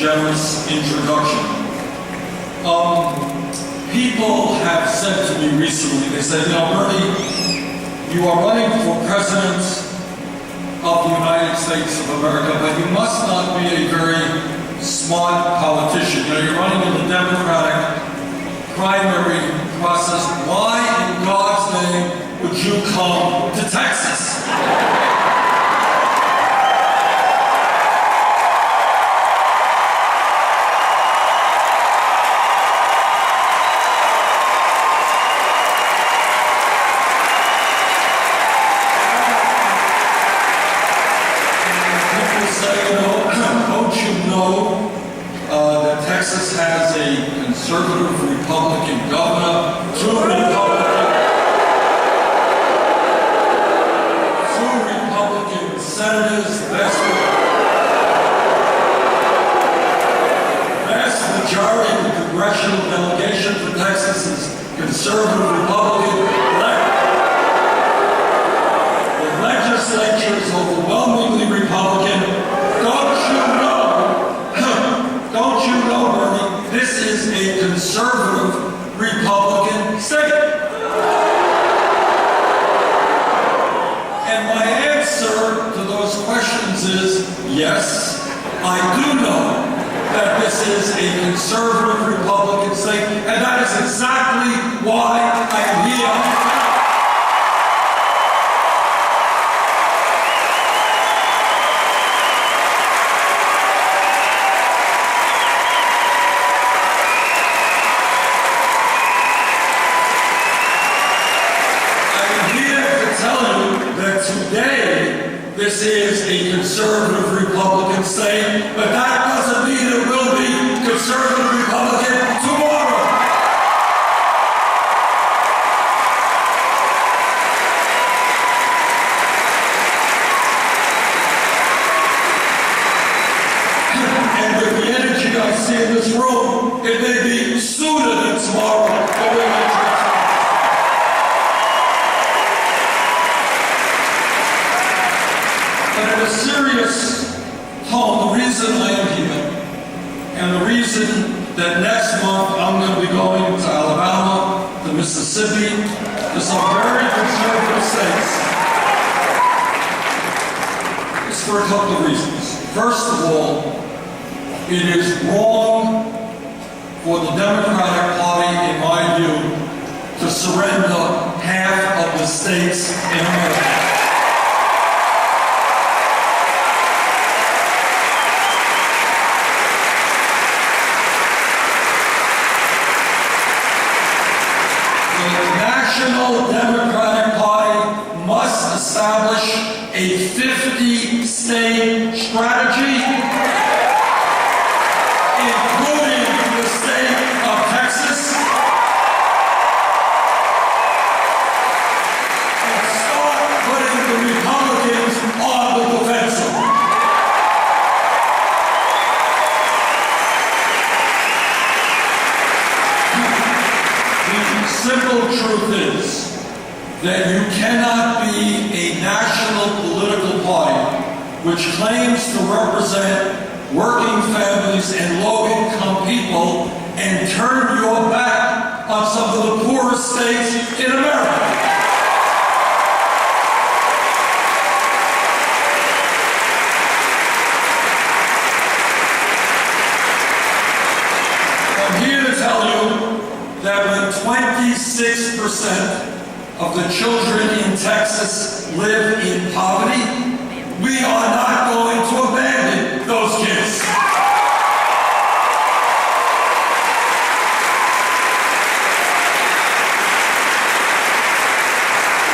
generous introduction. People have said to me recently, they said, you know, Bernie, you are running for president of the United States of America, but you must not be a very smart politician. You know, you're running in the Democratic primary process. Why in God's name would you come to Texas? That Texas has a conservative Republican governor, two Republican senators, the vast majority of the congressional delegation for Texas is conservative Republican. The legislature is overwhelmingly Republican. Don't you know, Bernie, this is a conservative Republican state. And my answer to those questions is, yes, I do know that this is a conservative Republican state, and that is exactly why I am here. Today, this is a conservative Republican state, but that doesn't mean it will be conservative Republican tomorrow. And with the energy I see in this room, it may be sooner than tomorrow. But in a serious tone, the reason I am here, and the reason that next month I'm going to be going to Alabama, to Mississippi, to some very conservative states, is for a couple of reasons. First of all, it is wrong for the Democratic Party, in my view, to surrender half of the states in America. The National Democratic Party must establish a 50-state strategy, including the state of Texas, and start putting the Republicans on the defensive. The simple truth is that you cannot be a national political party which claims to represent working families and low-income people and turn your back on some of the poorest states in America. I'm here to tell you that when 26% of the children in Texas live in poverty, we are not going to abandon those kids.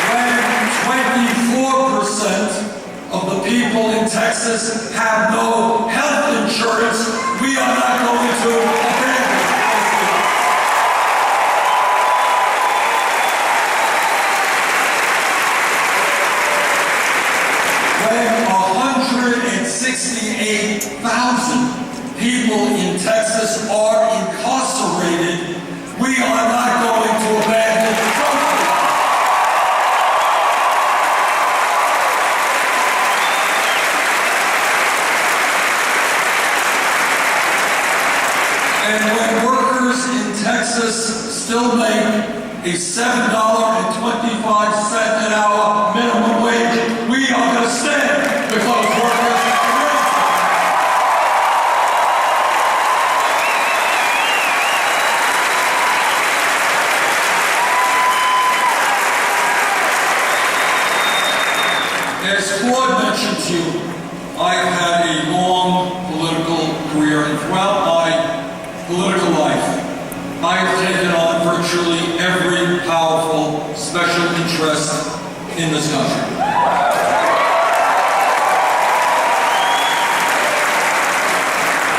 When 24% of the people in Texas have no health insurance, we are not going to abandon those kids. When 168,000 people in Texas are incarcerated, we are not going to abandon those kids. Claude mentioned to you, I have had a long political career, and throughout my political life, I have taken on virtually every powerful special interest in this country.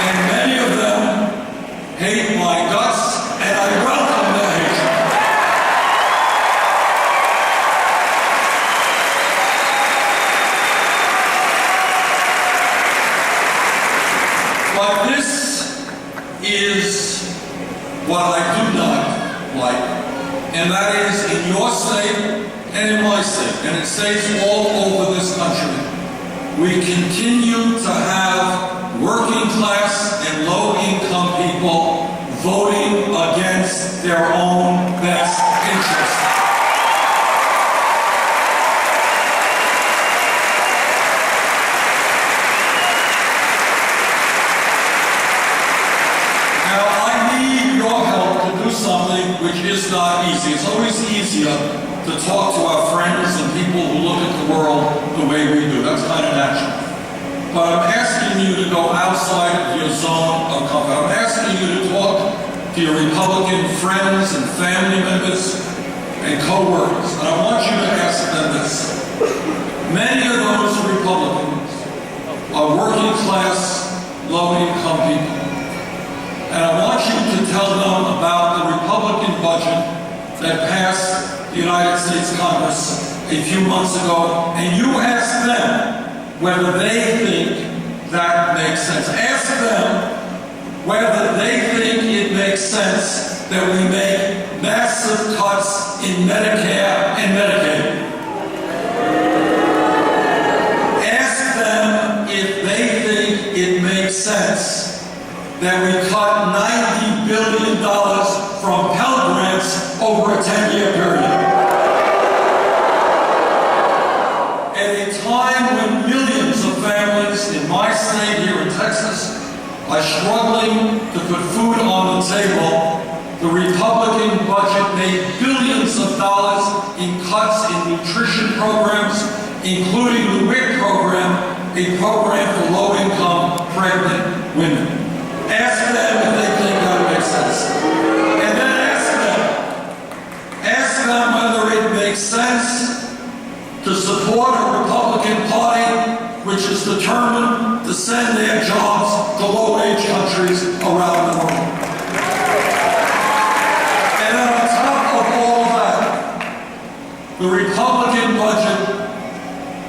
And many of them hate my guts, and I welcome their hatred. But this is what I do not like, and that is in your state and in my state, and in states all over this country, we continue to have working class and low-income people voting against their own best interests. Now, I need your help to do something which is not easy. It's always easier to talk to our friends and people who look at the world the way we do. That's kind of natural. But I'm asking you to go outside of your zone of comfort. I'm asking you to talk to your Republican friends and family members and co-workers. And I want you to ask them this. Many of those Republicans are working class, low-income people. And I want you to tell them about the Republican budget that passed the United States Congress a few months ago, and you ask them whether they think that makes sense. Ask them whether they think it makes sense that we make massive cuts in Medicare and Medicaid. Ask them if they think it makes sense that we cut $90 billion from Pell Grants over a 10-year period. At a time when millions of families in my state here in Texas are struggling to put food on the table, the Republican budget made billions of dollars in cuts in nutrition programs, including the WIC program, a program for low-income pregnant women. Ask them if they think that makes sense. And then ask them whether it makes sense to support a Republican Party which is determined to send their jobs to low-wage countries around the world. And then on top of all that, the Republican budget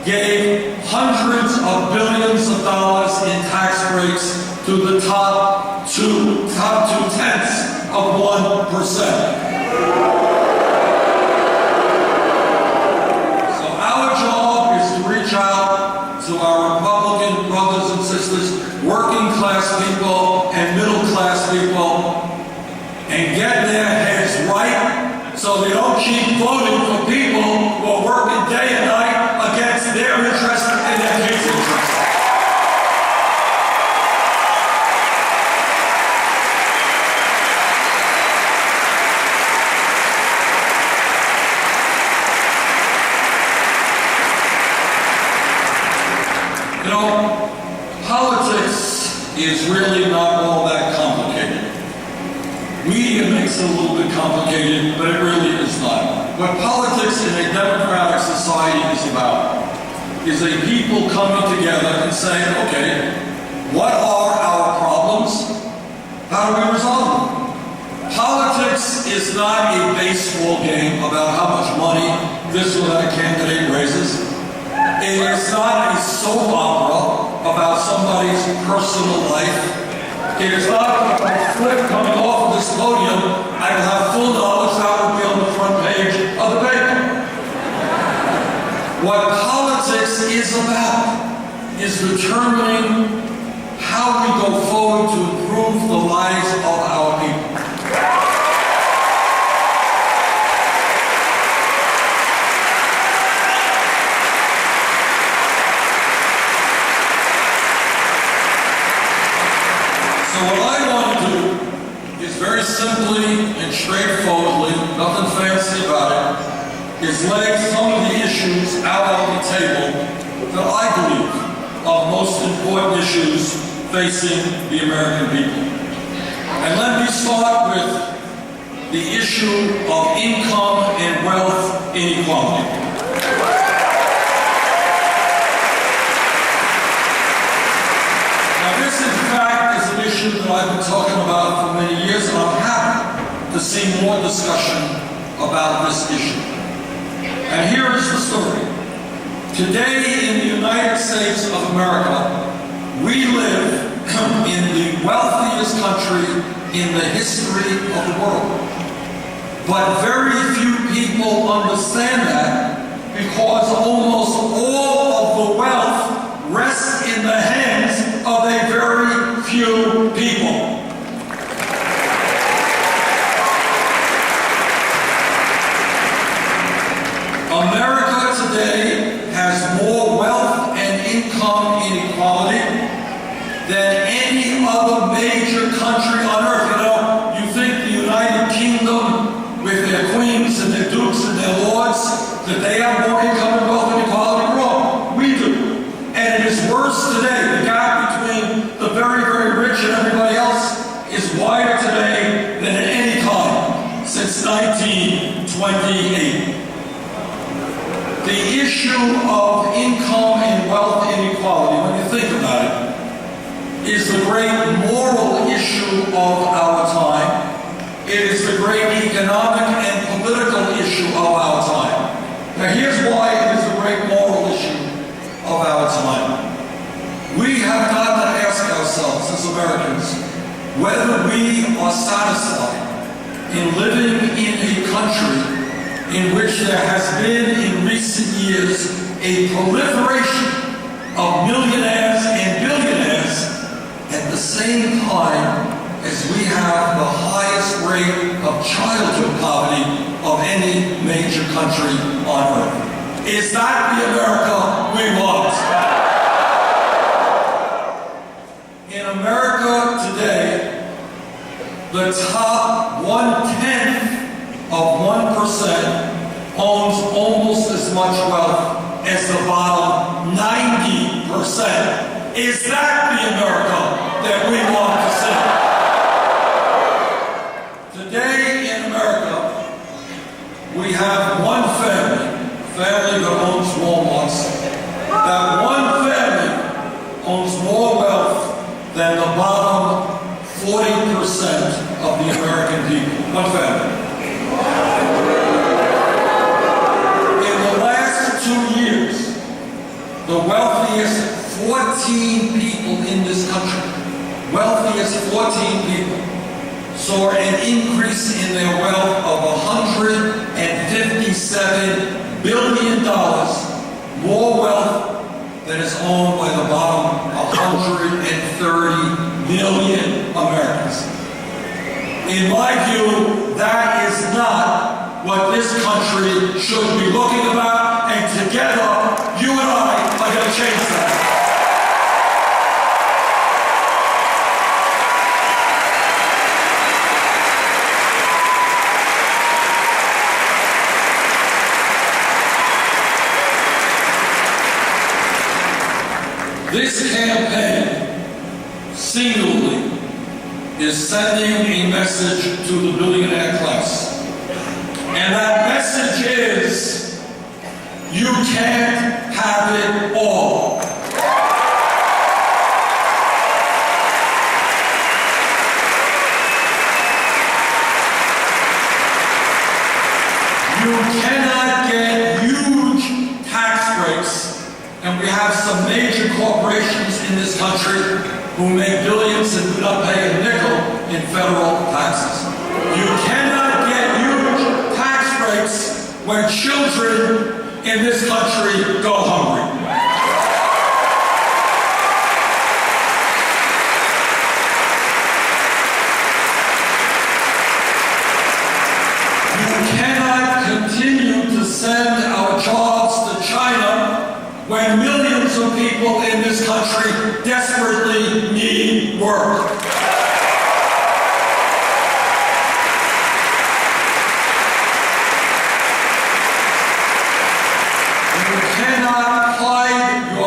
gave hundreds of billions of dollars in tax breaks to the top two-tenths of 1%. So our job is to reach out to our Republican brothers and sisters, working class people and middle class people, and get their heads right so they don't keep voting for people who are working day and night against their interests and their kids' interests. You know, politics is really not all that complicated. Media makes it a little bit complicated, but it really is not. What politics in a democratic society is about is a people coming together and saying, okay, what are our problems? How do we resolve them? Politics is not a baseball game about how much money this or that candidate raises. It is not a soap opera about somebody's personal life. It is not a flip coming off of this podium. I will have full knowledge that will be on the front page of the paper. What politics is about is determining how we go forward to improve the lives of our people. So what I want to do is very simply and straightforwardly, nothing fancy about it, is lay some of the issues out on the table that I believe are the most important issues facing the American people. And let me start with the issue of income and wealth inequality. Now this, in fact, is an issue that I've been talking about for many years, and I'm happy to see more discussion about this issue. And here is the story. Today in the United States of America, we live in the wealthiest country in the history of the world. But very few people understand that because almost all of the wealth rests in the hands of a very few people. America today has more wealth and income inequality than any other major country on earth. You know, you think the United Kingdom, with their queens and their dukes and their lords, that they have more income and wealth inequality? Wrong. We do. And it is worse today. The gap between the very, very rich and everybody else is wider today than at any time since 1928. The issue of income and wealth inequality, when you think about it, is the great moral issue of our time. It is the great economic and political issue of our time. Now here's why it is the great moral issue of our time. We have got to ask ourselves as Americans whether we are satisfied in living in a country in which there has been in recent years a proliferation of millionaires and billionaires at the same time as we have the highest rate of childhood poverty of any major country on earth. Is that the America we want? In America today, the top 1/10 of 1% owns almost as much wealth as the bottom 90%. Is that the America that we want to see? Today in America, we have one family that owns Walmarts. That one family owns more wealth than the bottom 40% of the American people. One family. In the last 2 years, the wealthiest 14 people in this country, wealthiest 14 people, saw an increase in their wealth of $157 billion, more wealth than is owned by the bottom 130 million Americans. In my view, that is not what this country should be looking about, and together, you and I are going to change that. This campaign, singularly, is sending a message to the billionaire class. And that message is, you can't have it all. You cannot get huge tax breaks, and we have some major corporations in this country who make billions and do not pay a nickel in federal taxes. You cannot get huge tax breaks when children in this country go hungry. You cannot continue to send our jobs to China when millions of people in this country desperately need work. You cannot hide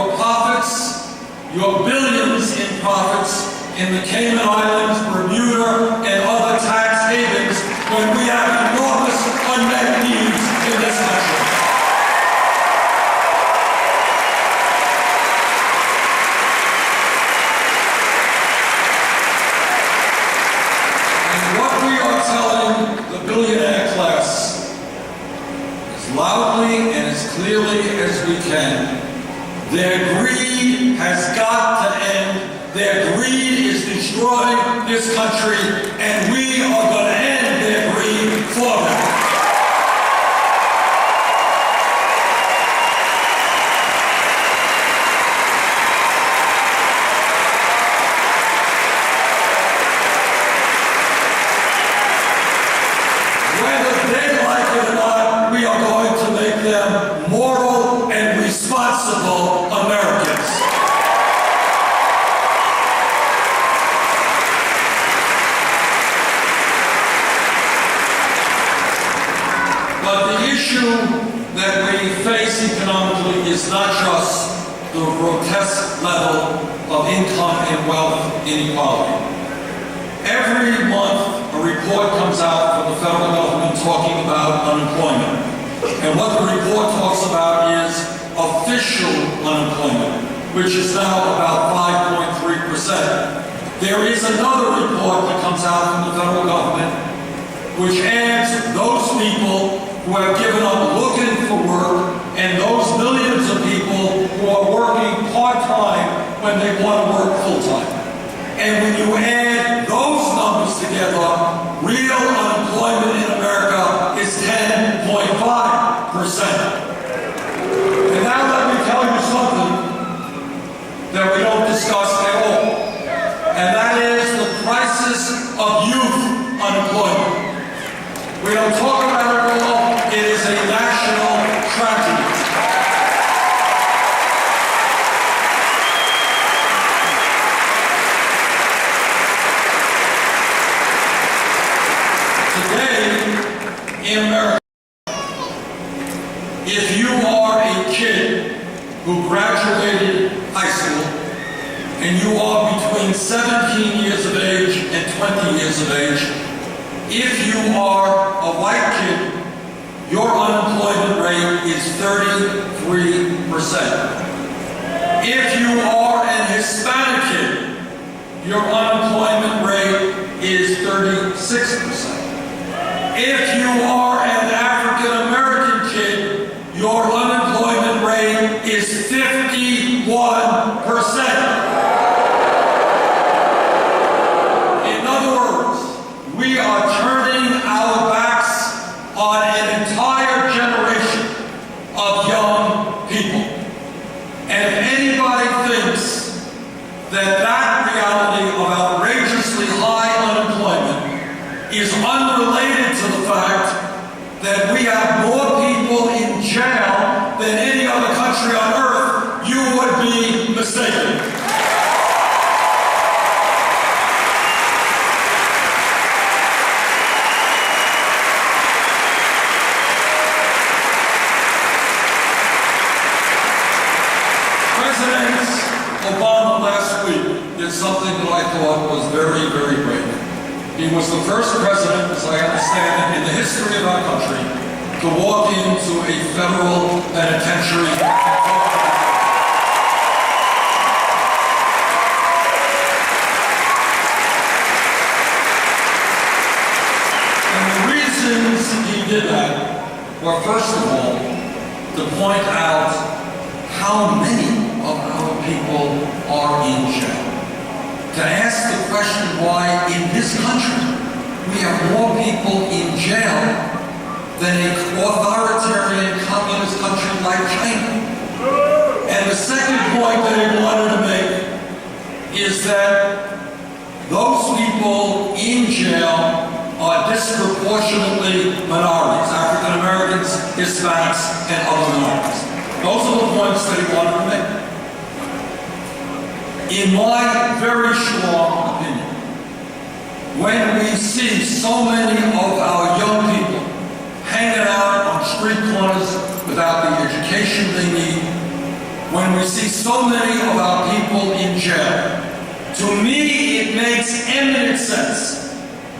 your billions in profits in the Cayman Islands, Bermuda, and other tax havens when we have enormous unmet needs in this country. And what we are telling the billionaire class as loudly and as clearly as we can, their greed has got to end. Their greed is destroying this country, and we are going to end their greed for them. Whether they like it or not, we are going to make them moral and responsible Americans. But the issue that we face economically is not just the grotesque level of income and wealth inequality. Every month, a report comes out from the federal government talking about unemployment. And what the report talks about is official unemployment, which is now about 5.3%. There is another report that comes out from the federal government which adds those people who have given up looking for work and those millions of people who are working part-time when they want to work full-time. And when you add those numbers together, real unemployment in America is 10.5%. And now let me tell you something that we don't discuss at all. And that is the crisis of youth unemployment. We don't talk about it all. It is a national tragedy. Today, in America, if you are a kid who graduated high school and you are between 17 years of age and 20 years of age, if you are a white kid, your unemployment rate is 33%. If you are an Hispanic kid, your unemployment rate is 36%. If you are an African American kid, your unemployment rate is 51%. In other words, we are turning our backs on an entire generation of young people. And if anybody thinks that that reality of outrageously high unemployment is unrelated to the fact that we have more people in jail than any other country on earth, you would be mistaken. President Obama last week did something that I thought was very, very brave. He was the first president, as I understand it, in the history of our country to walk into a federal penitentiary. And the reasons he did that were, first of all, to point out how many of our people are in jail. To ask the question why in this country we have more people in jail than an authoritarian communist country like China. And the second point that he wanted to make is that those people in jail are disproportionately minorities, African Americans, Hispanics, and other minorities. Those are the points that he wanted to make. In my very strong opinion, when we see so many of our young people hanging out on street corners without the education they need, when we see so many of our people in jail. To me, it makes eminent sense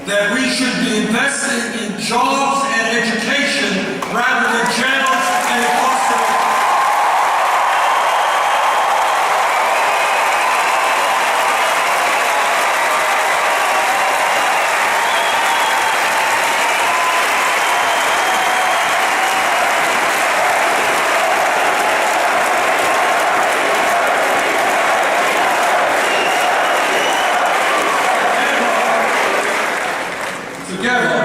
that we should be investing in jobs and education rather than jails and incarceration. Together,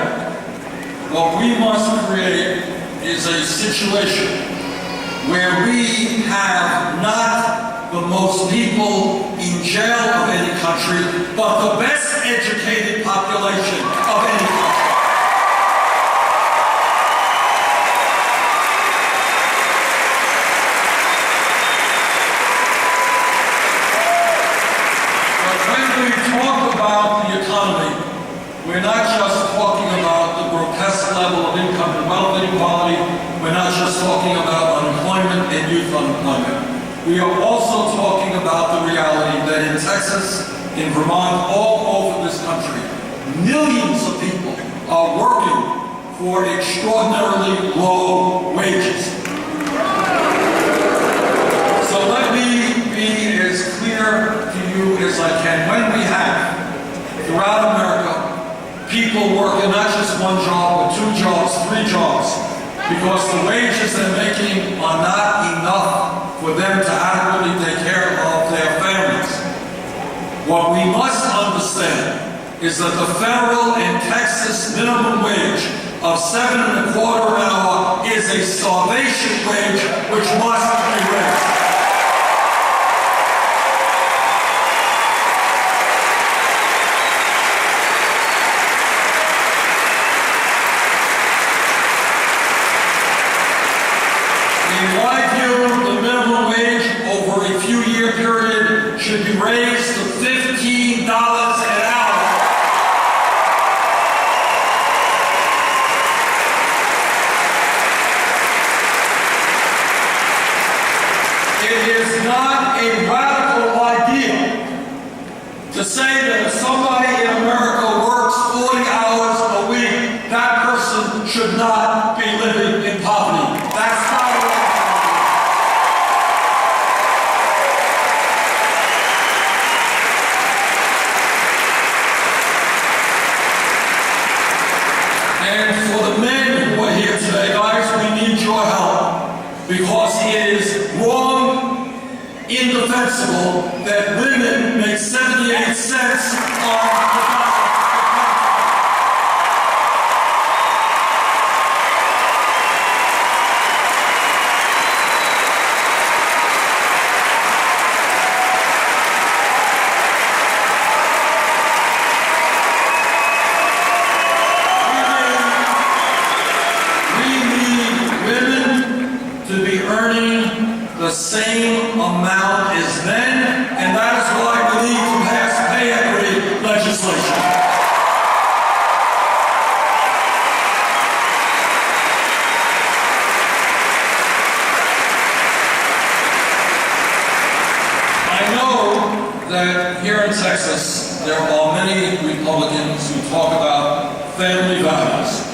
what we must create is a situation where we have not the most people in jail of any country, but the best educated population of any country. But when we talk about the economy, we're not just talking about the grotesque level of income and wealth inequality. We're not just talking about unemployment and youth unemployment. We are also talking about the reality that in Texas, in Vermont, all over this country, millions of people are working for extraordinarily low wages. So let me be as clear to you as I can. When we have, throughout America, people working not just one job, but 2 jobs, 3 jobs, because the wages they're making are not enough for them to adequately take care of their families. What we must understand is that the federal and Texas minimum wage of $7.25 an hour is a starvation wage which must be raised. In my view, the minimum wage over a few-year period should be raised to $15 an hour. It is not a radical idea to say that if somebody in America works 40 hours a week, that person should not be living in poverty. That's not a radical idea. And for the men who are here today, guys, we need your help, because it is wrong, indefensible, that women make 78 cents on the dollar. To be earning the same amount as men, and that is why we need to pass pay equity legislation. I know that here in Texas, there are many Republicans who talk about family values.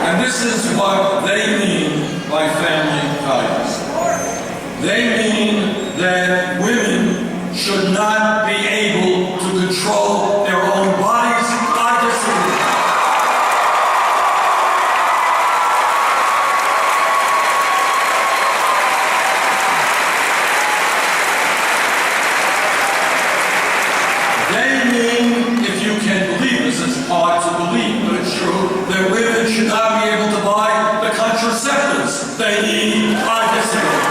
And this is what they mean by family values. They mean that women should not be able to control their own bodies. I disagree. They mean, if you can believe this, it's hard to believe, but it's true, that women should not be able to buy the contraceptives they need. I disagree.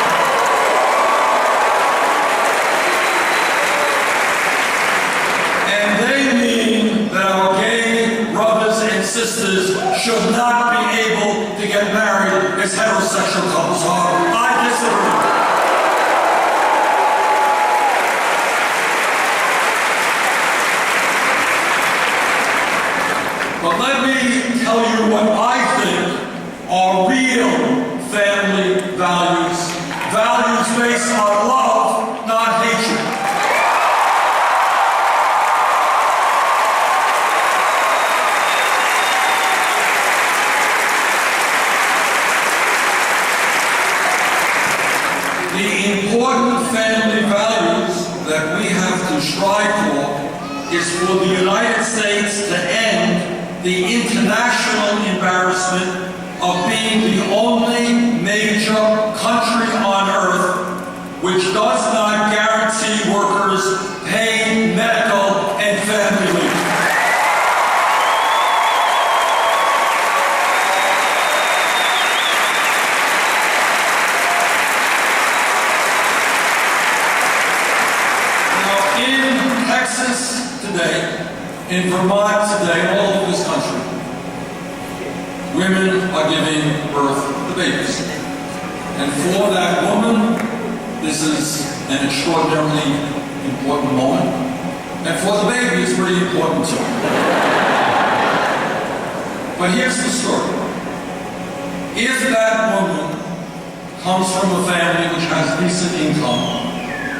And they mean that our gay brothers and sisters should not be able to get married as heterosexual couples are. I disagree. But let me tell you what I think are real family the family values that we have to strive for is for the United States to end the international embarrassment of being the only major country on earth which does not guarantee workers paid medical and family leave. Texas today, in Vermont today, and all over this country, women are giving birth to babies. And for that woman, this is an extraordinarily important moment. And for the baby, it's pretty important too. But here's the story. If that woman comes from a family which has decent income,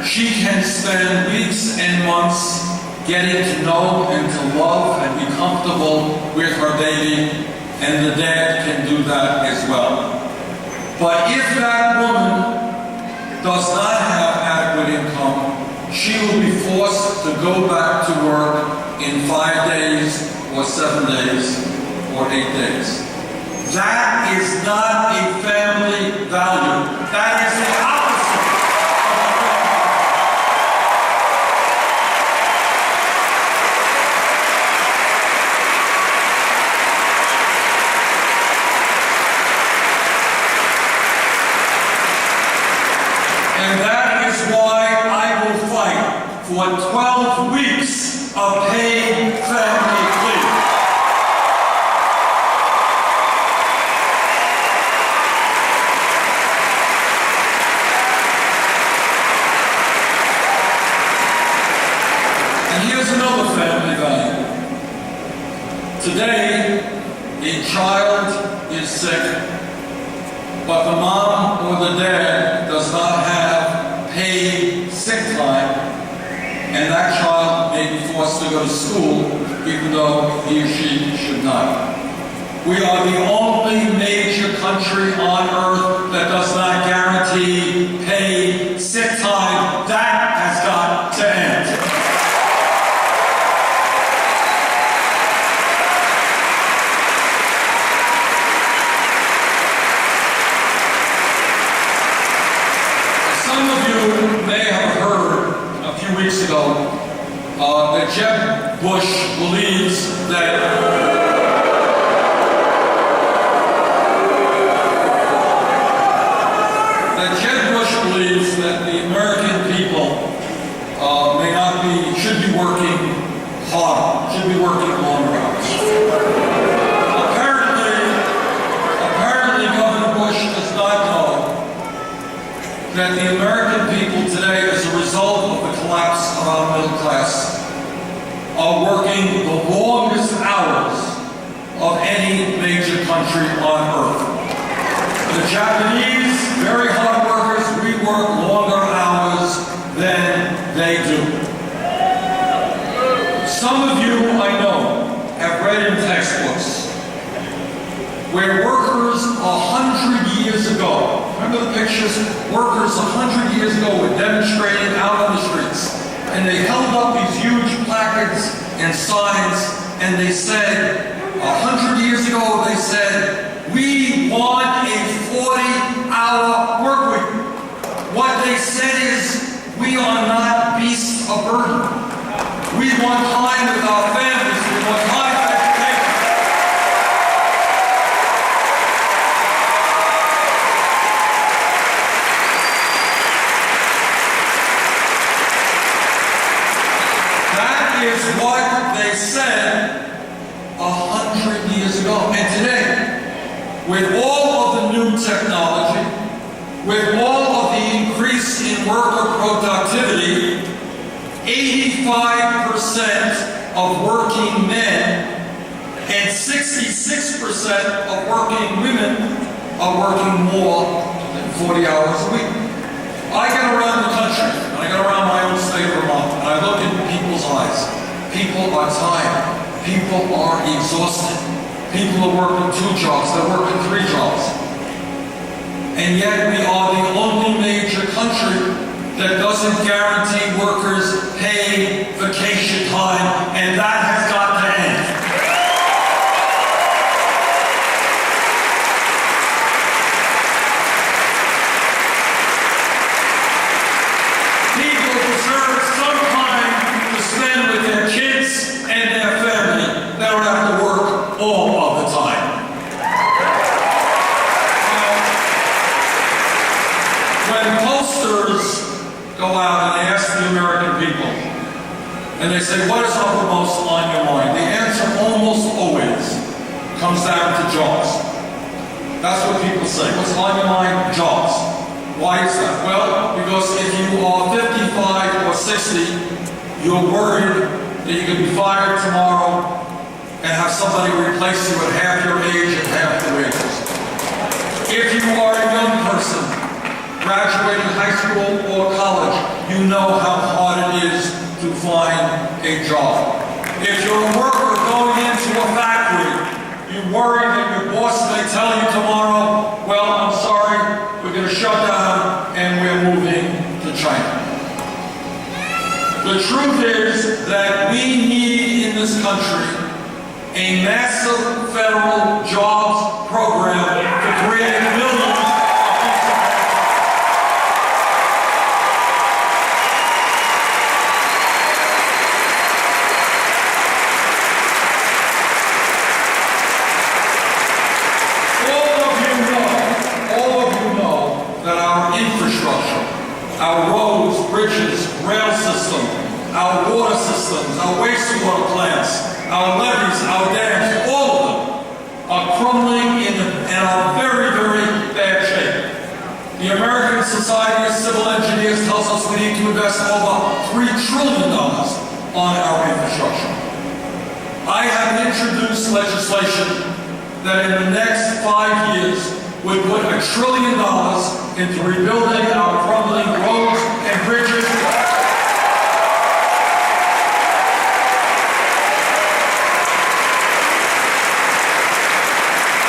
she can spend weeks and months getting to know and to love and be comfortable with her baby, and the dad can do that as well. But if that woman does not have adequate income, she will be forced to go back to work in 5 days or 7 days or 8 days. That is not a family value. That is the opposite. And that is why I will fight for 12 weeks of paid family leave. And here's another family value. Today, a child is sick, but the mom or the dad does not have paid sick time, and that child may be forced to go to school even though he or she should not. We are the only major country on earth that does not guarantee paid sick time. That has got to end. Some of you may have heard a few weeks ago that Jeb Bush believes that the American people should be working harder, should be working longer hours. Apparently Governor Bush does not know that the American people today, as a result of the collapse of our middle class, are working the longest hours of any major country on earth. The Japanese, very hard workers, we work longer hours than they do. Some of you, I know, have read in textbooks where workers 100 years ago, remember the pictures? Workers 100 years ago were demonstrating out on the streets, and they held up these huge placards and signs, and they said, 100 years ago, they said, "We want a 40-hour work week." What they said is, we are not beasts of burden. We want time with our families. We want time for education. That is what they said 100 years ago. And today, with all of the new technology, with all of the increase in worker productivity, 85% of working men and 66% of working women are working more than 40 hours a week. I get around the country, and I get around my own state of Vermont, and I look in people's eyes. People are tired. People are exhausted. People are working 2 jobs. They're working 3 jobs. And yet we are the only major country that doesn't guarantee workers paid vacation time, and that has got to end. People deserve some time to spend with their kids and their family. They don't have to work all of the time. When pollsters go out and they ask the American people, and they say, what is uppermost on your mind? The answer almost always comes down to jobs. That's what people say. What's on your mind? Jobs. Why is that? Well, because if you are 55 or 60, you're worried that you could be fired tomorrow and have somebody replace you at half your age and half the wages. If you are a young person, graduating high school or college, you know how hard it is to find a job. If you're a worker going into a factory, you worry that your boss may tell you tomorrow, well, I'm sorry, we're going to shut down and we're moving to China. The truth is that we need in this country a massive federal jobs program to create millions. Our roads, bridges, rail system, our water systems, our wastewater plants, our levees, our dams, all of them are crumbling and are very, very bad shape. The American Society of Civil Engineers tells us we need to invest over $3 trillion on our infrastructure. I have introduced legislation that in the next 5 years would put $1 trillion into rebuilding our crumbling roads and bridges.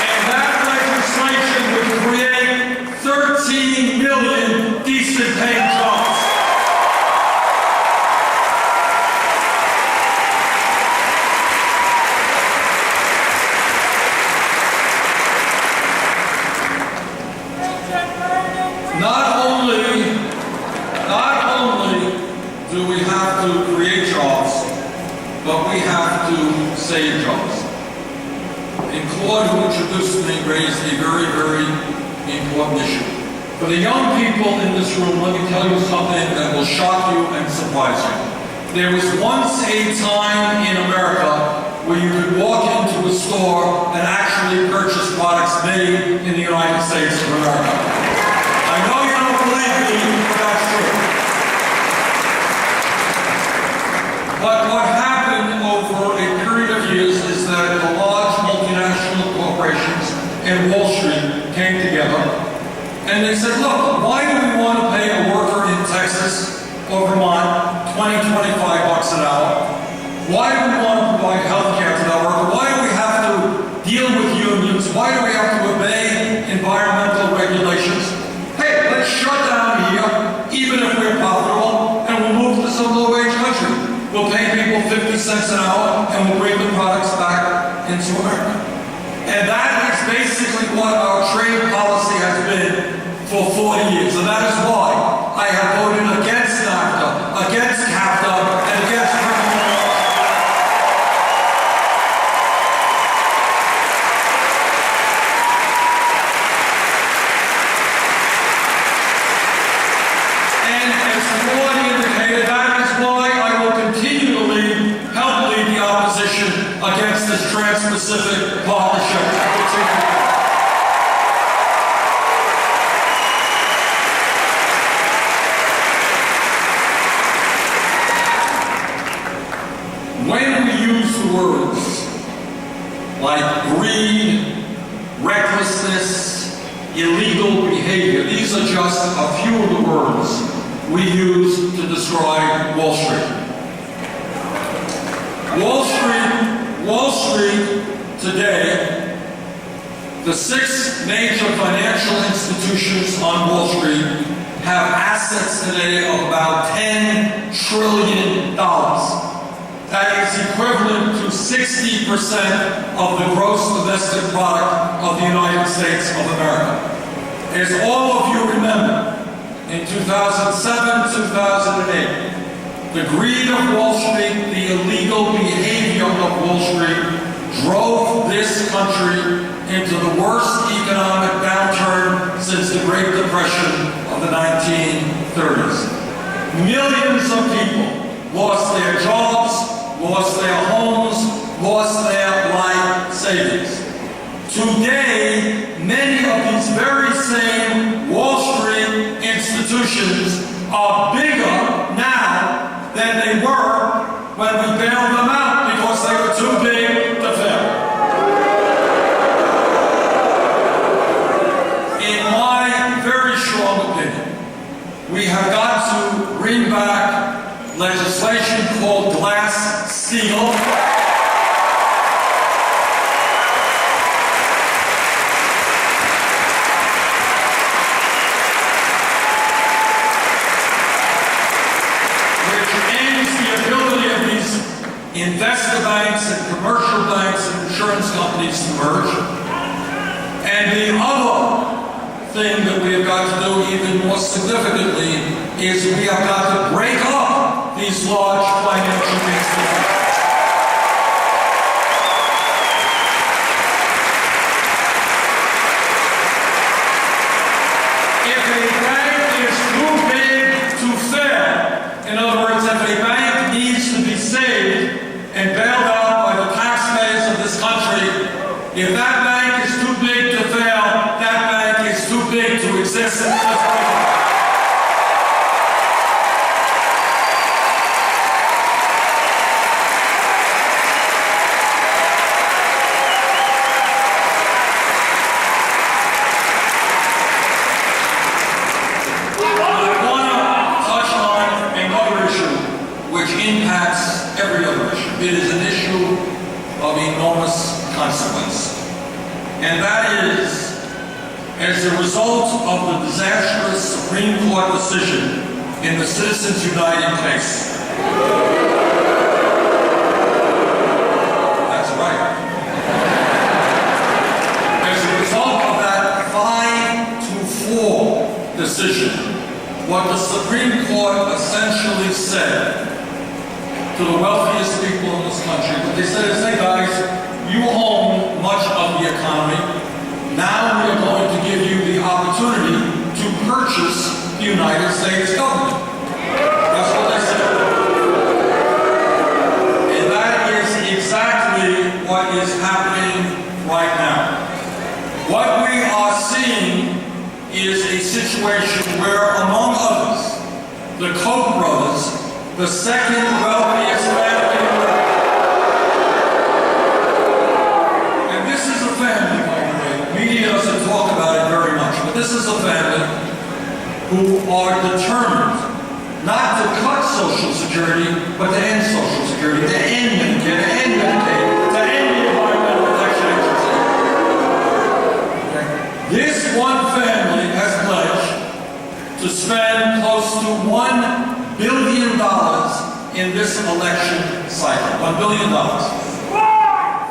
And that legislation would create 13 million decent paying jobs. Not only do we have to create jobs, but we have to save jobs. And Claude, who introduced me, raised a very, very important issue. For the young people in this room, let me tell you something that will shock you and surprise you. There was once a time in America where you could walk into a store and actually purchase products made in the United States of America. I know you don't believe me, but that's true. But what happened over a period of years is that the large multinational corporations and Wall Street came together and they said, look, why do we want to pay a worker in Texas or Vermont $20, $25 an hour? Why do we want to provide health care to that worker? Why do we have to deal with unions? Why do we have to obey environmental regulations? Hey, let's shut down here, even if we're profitable, and we'll move to some low-wage country. We'll pay people 50 cents an hour, and we'll bring the products back into America. And that is basically what our trade policy has been for 40 years. And that is why I have voted against NAFTA, against CAFTA, and against criminal law. And as Claude indicated, that is why I will continue to help lead the opposition against this Trans-Pacific Partnership. When we use words like greed, recklessness, illegal behavior, these are just a few of the words we use to describe Wall Street. Wall Street today, the 6 major financial institutions on Wall Street have assets today of about $10 trillion. That is equivalent to 60% of the gross domestic product of the United States of America. As all of you remember, in 2007, 2008, the greed of Wall Street, the illegal behavior of Wall Street, drove this country into the worst economic downturn since the Great Depression of the 1930s. Millions of people lost their jobs, lost their homes, lost their life savings. Today, many of these very same Wall Street institutions are bigger now than they were when we bailed them out because they were too big to fail. In my very strong opinion, we have got to bring back legislation called Glass-Steagall. Investor banks and commercial banks and insurance companies to merge. And the other thing that we have got to do even more significantly is we have got to break up these large financial institutions. If a bank is too big to fail, in other words, if a bank needs to be saved and bailed out by the taxpayers of this country, if that bank is too big to fail, that bank is too big to exist in this country. I want to touch on another issue which impacts every other issue. It is an issue of enormous consequence. And that is, as a result of the disastrous Supreme Court decision in the Citizens United case. That's right. As a result of that 5-4 decision, what the Supreme Court essentially said to the wealthiest people in this country, but they said is, hey guys, you own much of the economy. Now we are going to give you the opportunity to purchase the United States government. That's what they said. And that is exactly what is happening right now. What we are seeing is a situation where, among others, the Koch brothers, the second wealthiest family in the world. And this is a family, by the way. Media doesn't talk about it very much, but this is a family who are determined not to cut Social Security, but to end Social Security, to end Medicare, to end Medicaid, to end the Environmental Protection Agency. This one family has pledged to spend close to $1 billion in this election cycle. $1 billion.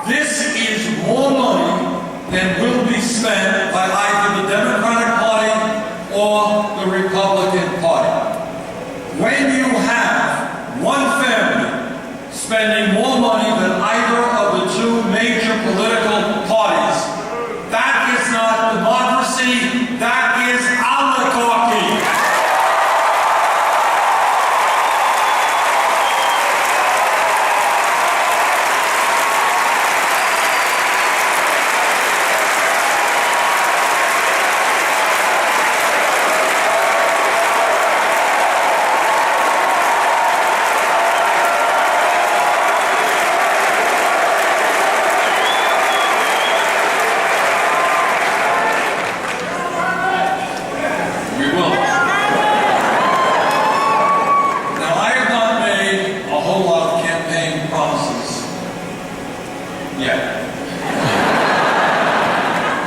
This is more money than will be spent by either the Democratic Party or the Republican Party. When you have one family spending more money than either of the two major political parties, that is not democracy, that is oligarchy.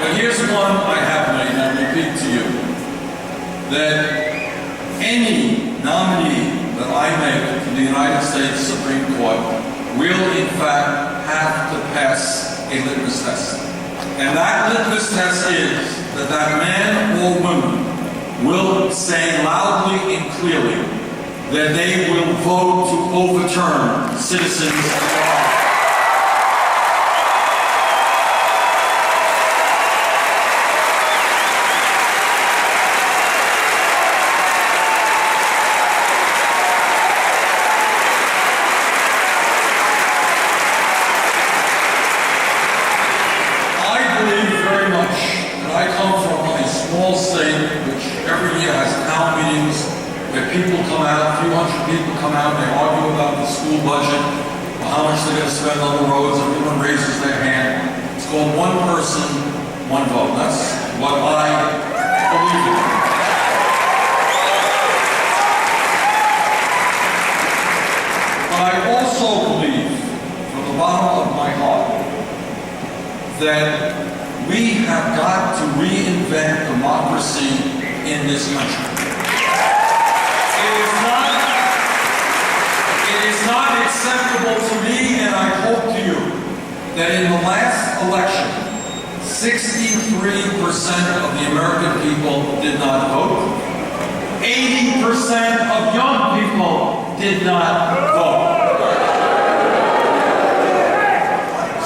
But here's one I have made, and I repeat to you, that any nominee that I make to the United States Supreme Court will in fact have to pass a litmus test. And that litmus test is that that man or woman will say loudly and clearly that they will vote to overturn citizens' rights. I come from a small state which every year has town meetings where people come out, a few hundred people come out, and they argue about the school budget, or how much they're going to spend on the roads. Everyone raises their hand. It's called one person, one vote. That's what I believe in. But I also believe, from the bottom of my heart, that we have got to reinvent democracy in this country. It is not acceptable to me, and I hope to you, that in the last election, 63% of the American people did not vote. 80% of young people did not vote.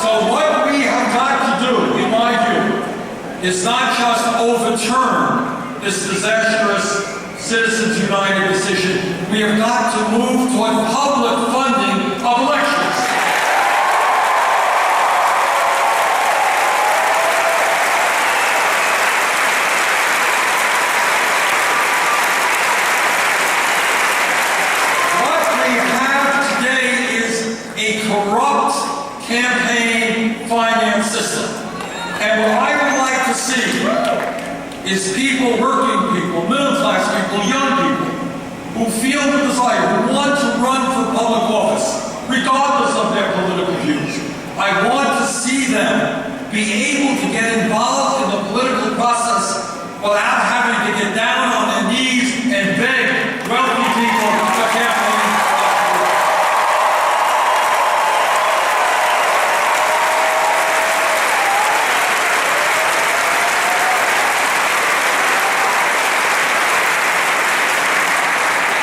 So what we have got to do, in my view, is not just overturn this disastrous Citizens United decision. We have got to move toward public funding of elections. What we have today is a corrupt campaign finance system. And what I would like to see is people, working people, middle-class people, young people, who feel the desire, who want to run for public office, regardless of their political views. I want to see them be able to get involved in the political process without having to get down on their knees and beg wealthy people for campaign.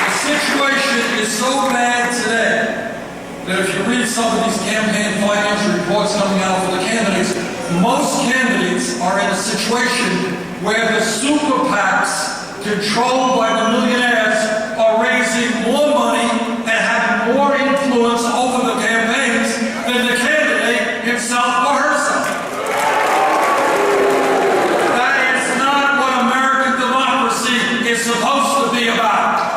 The situation is so bad today that if you read some of these campaign finance reports coming out for the candidates, most candidates are in a situation where the super PACs controlled by the millionaires are raising more money and having more influence over the campaigns than the candidate himself or herself. That is not what American democracy is supposed to be about.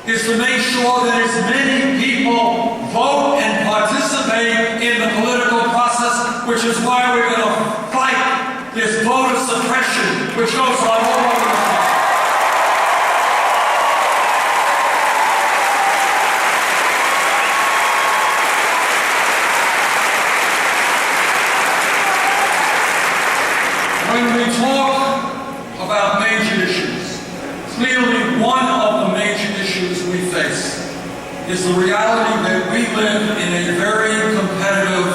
Is to make sure that as many people vote and participate in the political process, which is why we're going to fight this voter suppression, which goes on all over the country. When we talk about major issues, clearly one of the major issues we face is the reality that we live in a very competitive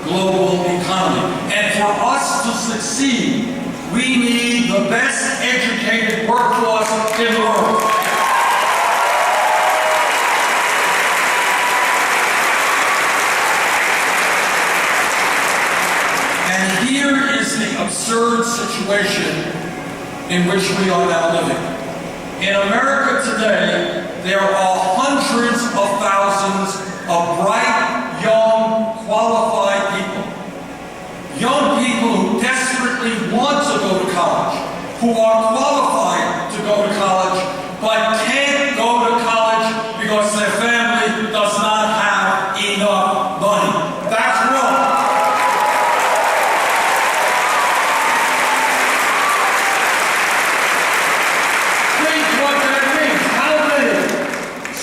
global economy. And for us to succeed, we need the best educated workforce in the world. And here is the absurd situation in which we are now living. In America today, there are hundreds of thousands of bright, young, qualified people. Young people who desperately want to go to college, who are qualified to go to college, but can't go to college because their family does not have enough money. That's wrong.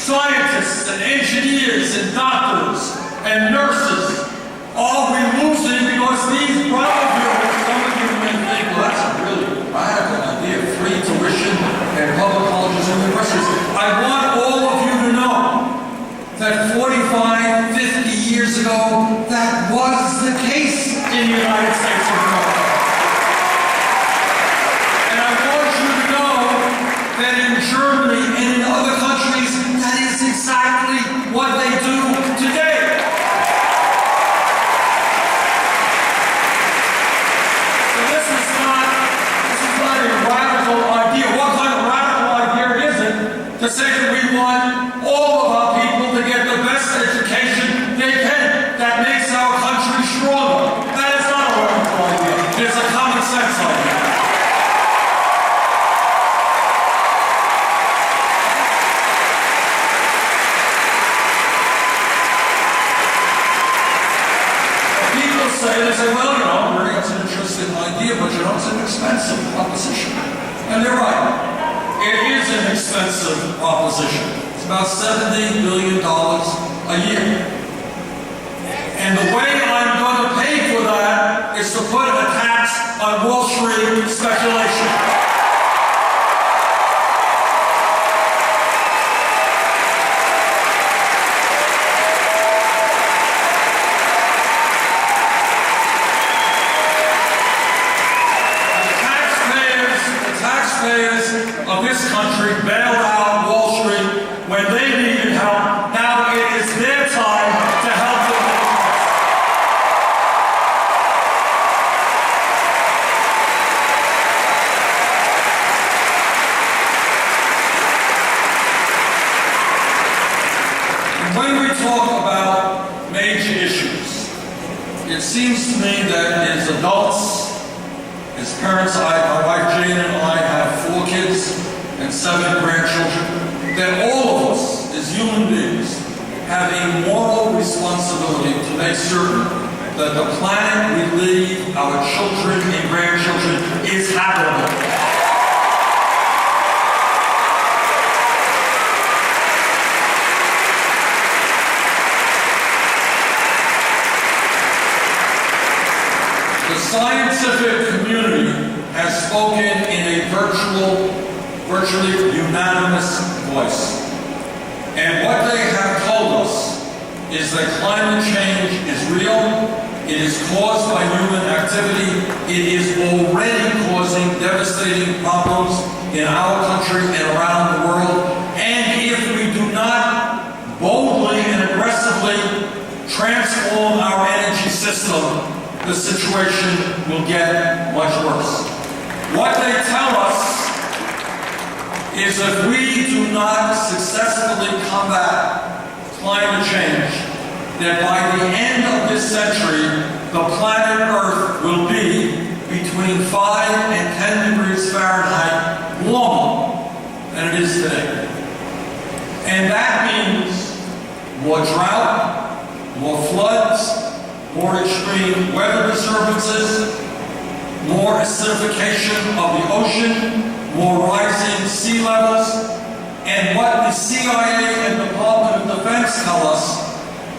Scientists and engineers and doctors and nurses want all of our people to get the best education they can. That makes our country stronger. That is not a wonderful idea. It's a common sense idea. People say, well, that's an interesting idea, but it's an expensive proposition. And they're right. It is an expensive proposition. It's about $70 billion a year. And the way I'm going to pay for that is to put a tax on Wall Street speculation. Of this country bailed out Wall Street when they needed help. Now it is their time to help them. When we talk about major issues, it seems to me that as adults, as parents, my wife Jane and I have 4 kids and 7 grandchildren, that all of us as human beings have a moral responsibility to make certain that the planet we leave our children and grandchildren is habitable. The scientific community has spoken in a virtually unanimous voice. And what they have told us is that climate change is real, it is caused by human activity, it is already causing devastating problems in our country and around the world, and if we do not boldly and aggressively transform our energy system, the situation will get much worse. What they tell us is if we do not successfully combat climate change, that by the end of this century, the planet Earth will be between 5 and 10 degrees Fahrenheit warmer than it is today. And that means more drought, more floods, more extreme weather disturbances, more acidification of the ocean, more rising sea levels, and what the CIA and Department of Defense tell us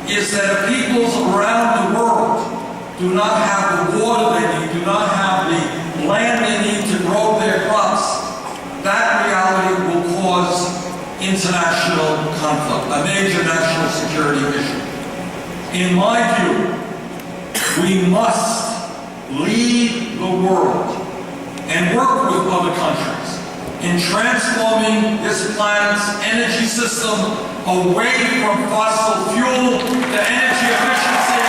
is that if peoples around the world do not have the water they need, do not have the land they need to grow their crops, that reality will cause international conflict, a major national security issue. In my view, we must lead the world and work with other countries in transforming this planet's energy system away from fossil fuel to energy efficiency.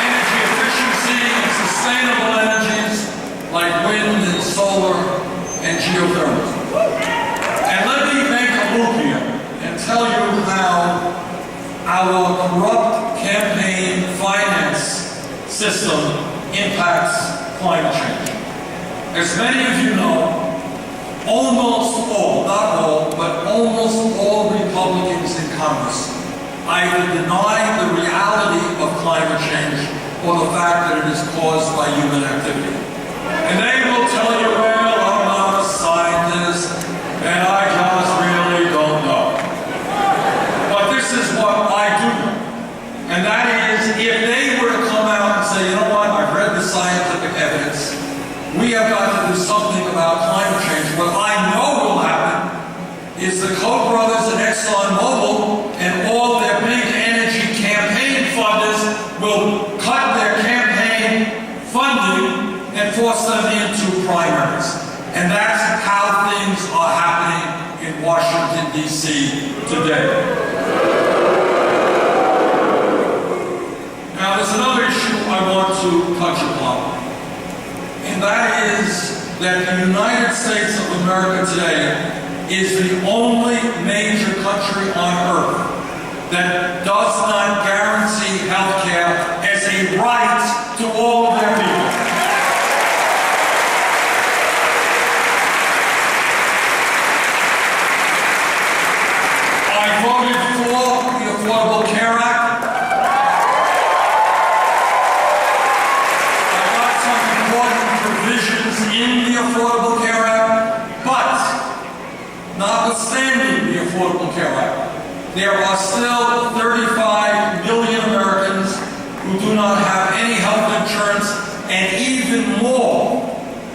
Energy efficiency and sustainable energies like wind and solar and geothermal. And let me make a loop here and tell you how our corrupt campaign finance system impacts climate change. As many of you know, almost all, not all, but almost all Republicans in Congress either deny the reality of climate change or the fact that it is caused by human activity. And they will tell you, well, I'm not a scientist, and I just really don't know. But this is what I do know. And that is, if they were to come out and say, you know what, I've read the scientific evidence, we have got to do something about climate change. What I know will happen is the Koch brothers and ExxonMobil and all their big energy campaign funders will cut their campaign funding and force them into primaries. And that's how things are happening in Washington, D.C. today. to touch upon. And that is that the United States of America today is the only major country on earth that does not guarantee health care as a right to all of their people. I voted for the Affordable Care Act. I got some important provisions in the Affordable Care Act, but notwithstanding the Affordable Care Act, there are still 35 million Americans who do not have any health insurance, and even more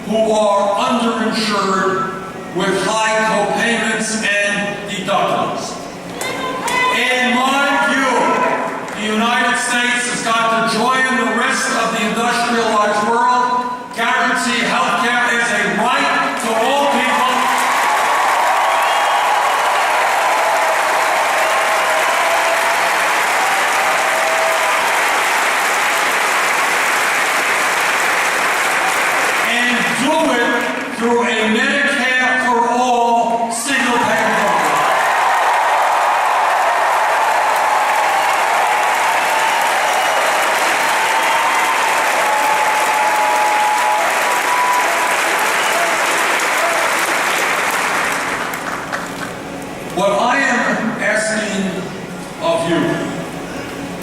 who are underinsured with high co-payments and deductibles. In my view, the United States has got to join the rest of the industrialized world, guarantee health care as a right to all people. Through a Medicare for all single-payer program. What I am asking of you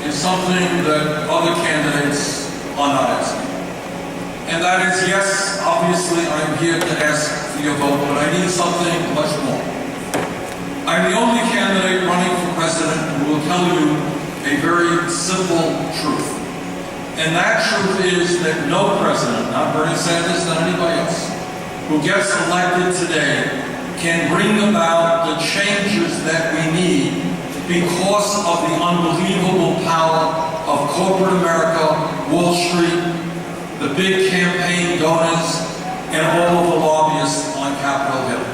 is something that other candidates are not asking. And that is, yes, obviously I'm here to ask for your vote, but I need something much more. I'm the only candidate running for president who will tell you a very simple truth. And that truth is that no president, not Bernie Sanders, not anybody else, who gets elected today can bring about the changes that we need because of the unbelievable power of corporate America, Wall Street, the big campaign donors, and all of the lobbyists on Capitol Hill.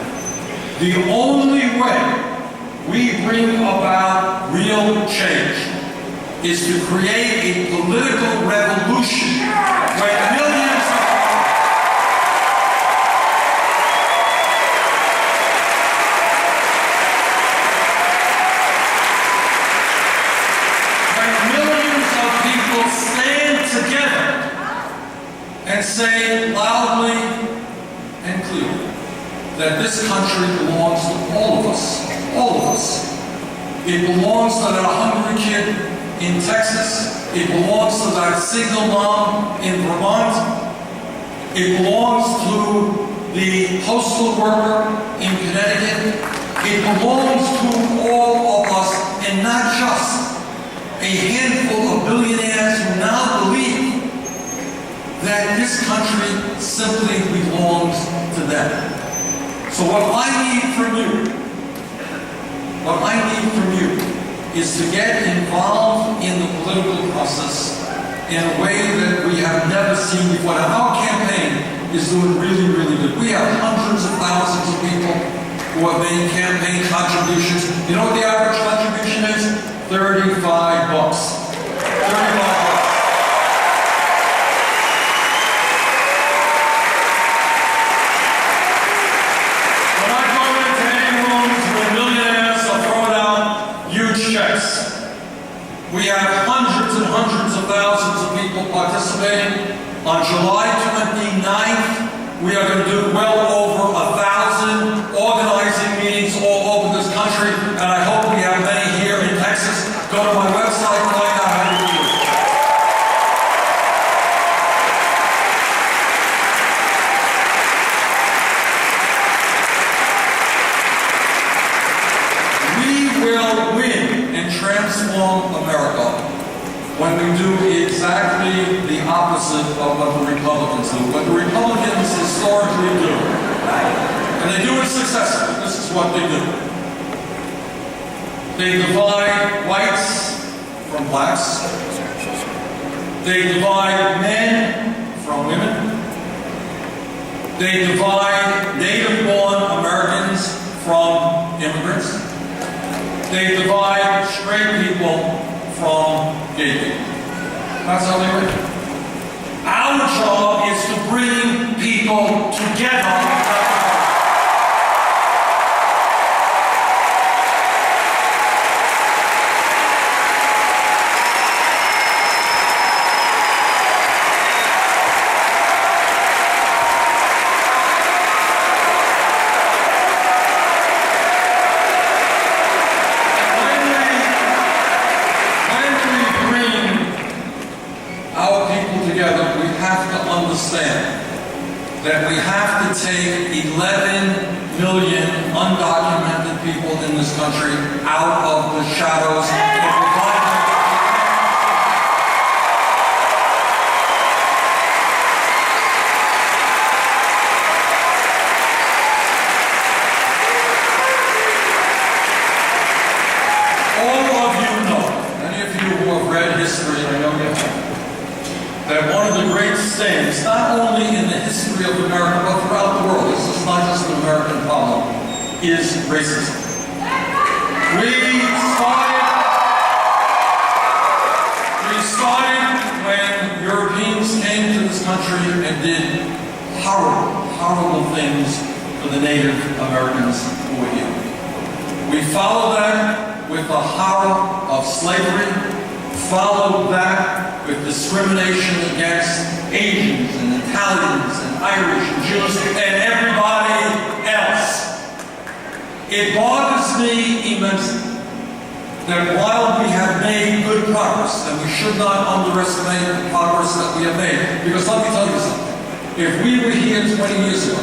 The only way we bring about real change is to create a political revolution where millions of people stand together and say loudly and clearly that this country belongs to all of us. All of us. It belongs to that hungry kid in Texas. It belongs to that single mom in Vermont. It belongs to the postal worker in Connecticut. It belongs to all of us, and not just a handful of billionaires who now believe that this country simply belongs to them. So what I need from you is to get involved in the political process in a way that we have never seen before. Now, our campaign is doing really, really good. We have hundreds of thousands of people who have made campaign contributions. You know what the average contribution is? $35. $35. We have hundreds and hundreds of thousands of people participating. On July 29th, we are going to do well over 1,000 organizing meetings all over this country, and I hope we have many here in Texas. Go to my website, find out how to do it. We will win and transform America when we do exactly the opposite of what the Republicans do. What the Republicans historically do, and they do it successfully. This is what they do. They divide whites from blacks. They divide men from women. They divide native-born Americans from immigrants. They divide straight people from gay people. That's how they work. Our job is to bring people together. Together, we have to understand that we have to take 11 million undocumented people in this country out of the shadows and provide them. All of you know, many of you who have read history, I know you have, that one of the great stains, not only in the history of America, but throughout the world, this is not just an American problem, is racism. We started when Europeans came to this country and did horrible, horrible things for the Native Americans who were here. We followed that with the horror of slavery, followed that with discrimination against Asians and Italians and Irish and Jews and everybody else. It bothers me immensely that while we have made good progress, and we should not underestimate the progress that we have made, because let me tell you something. If we were here 20 years ago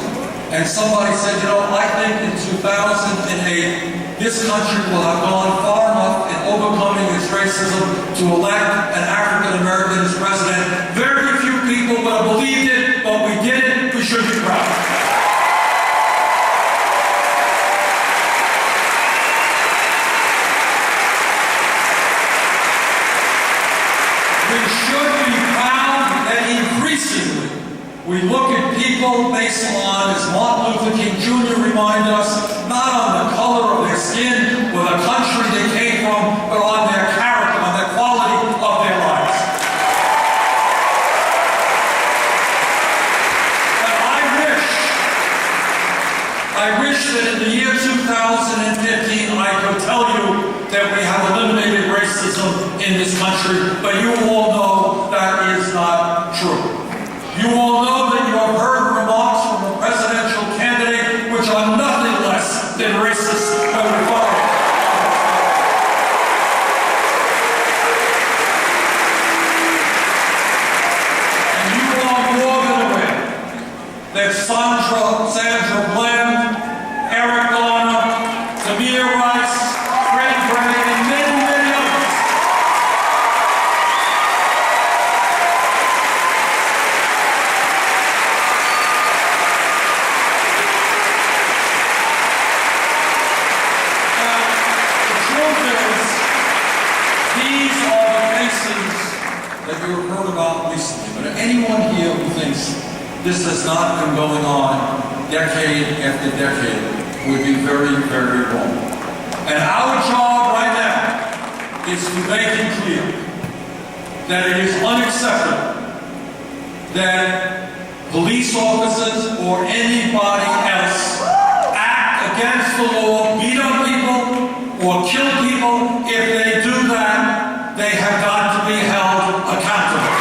and somebody said, you know, I think in 2008 this country will have gone far enough in overcoming its racism to elect an African American as president, very few people would have believed it, but we did it. We should be proud. We should be proud that increasingly we look at people based on, as Martin Luther King Jr. reminded us, not on the color of their skin or the country they came from, but on their character, on the quality of their lives. And I wish that in the year 2015 I could tell you that we have eliminated racism in this country, but you all know that is not true. You all know that you have heard remarks from a presidential candidate which are nothing less than racist and rhetoric. And you are more than aware that Sandra Bland, Eric Garner, Tamir Rice, Freddie Gray, and many, many others that you have heard about recently, but anyone here who thinks this has not been going on decade after decade would be very, very wrong. And our job right now is to make it clear that it is unacceptable that police officers or anybody else act against the law, beat up people, or kill people. If they do that, they have got to be held accountable.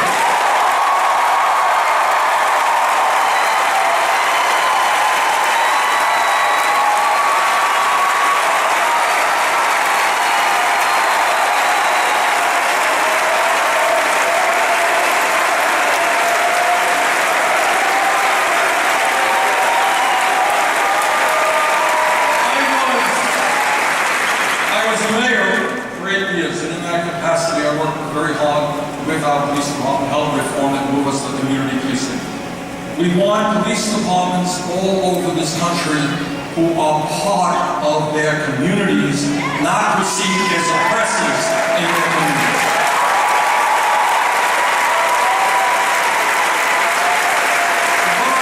I was a mayor for 8 years, and in that capacity I worked very hard with our police department, help reform and move us to community policing. We want police departments all over this country who are part of their communities, not perceived as oppressors in their communities. What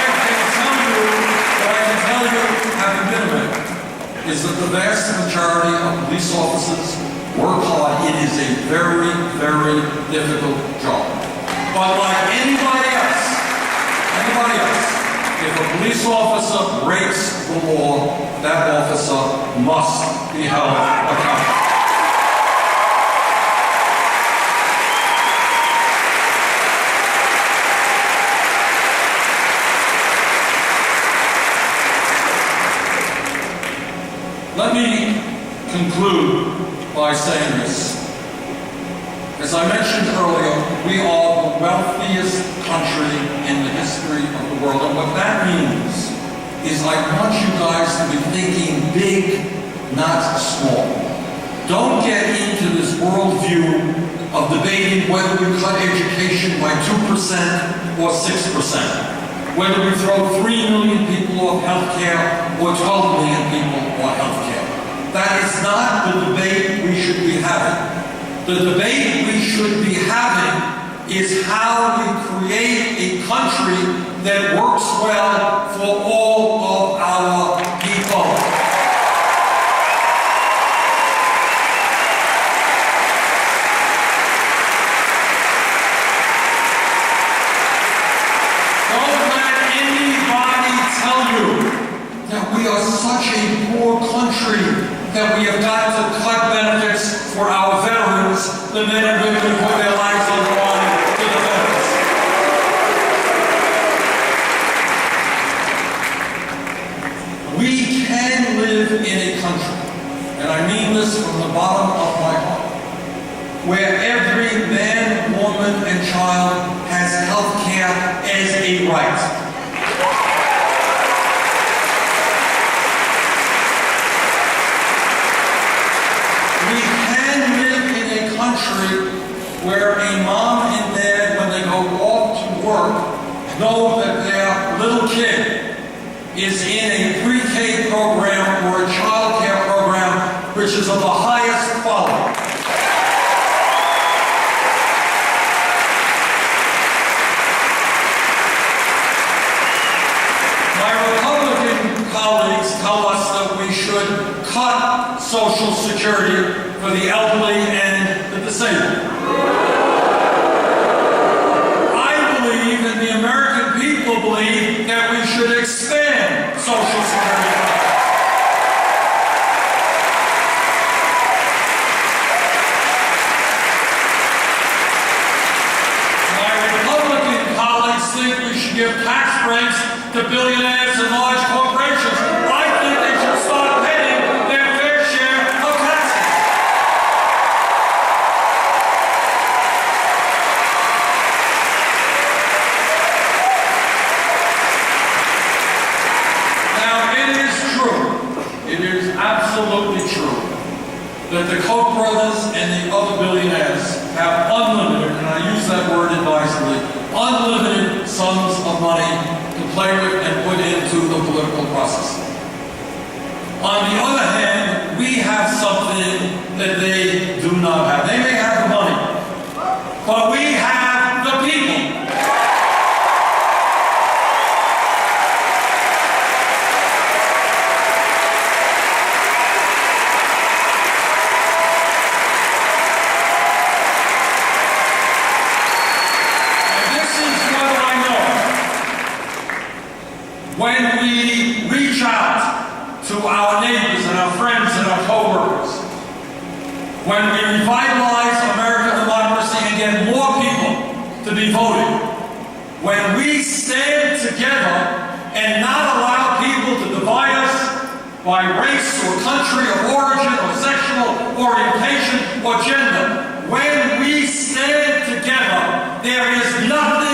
I can tell you, having been a mayor, is that the vast majority of police officers work hard. It is a very, very difficult job. But like anybody else, if a police officer breaks the law, that officer must be held accountable. Let me conclude by saying this. As I mentioned earlier, we are the wealthiest country in the history of the world. And what that means is I want you guys to be thinking big, not small. Don't get into this worldview of debating whether we cut education by 2% or 6%, whether we throw 3 million people off health care or 12 million people off health care. That is not the debate we should be having. The debate we should be having is how we create a country that works well for all of our people. Don't let anybody tell you that we are such a poor country that we have got to cut benefits for our veterans, the men and women who put their lives on the line to the veterans. We can live in a country, and I mean this from the bottom of my heart, where every man, woman, and child has health care as a right. Where a mom and dad, when they go off to work, know that their little kid is in a pre-K program or a child care program which is of the highest quality. My Republican colleagues tell us that we should cut Social Security for the elderly and the disabled. I believe, and the American people believe, that we should expand Social Security. My Republican colleagues think we should give tax breaks to billionaires and large corporations. I think they should start paying their fair share of taxes. It is absolutely true that the Koch brothers and the other billionaires have unlimited, and I use that word advisedly, unlimited sums of money to play with and put into the political process. On the other hand, we have something that they do not have. They may have the money, but we have the people. When we reach out to our neighbors and our friends and our co-workers, when we revitalize American democracy and get more people to be voting, when we stand together and not allow people to divide us by race or country or origin or sexual orientation or gender, when we stand together, there is nothing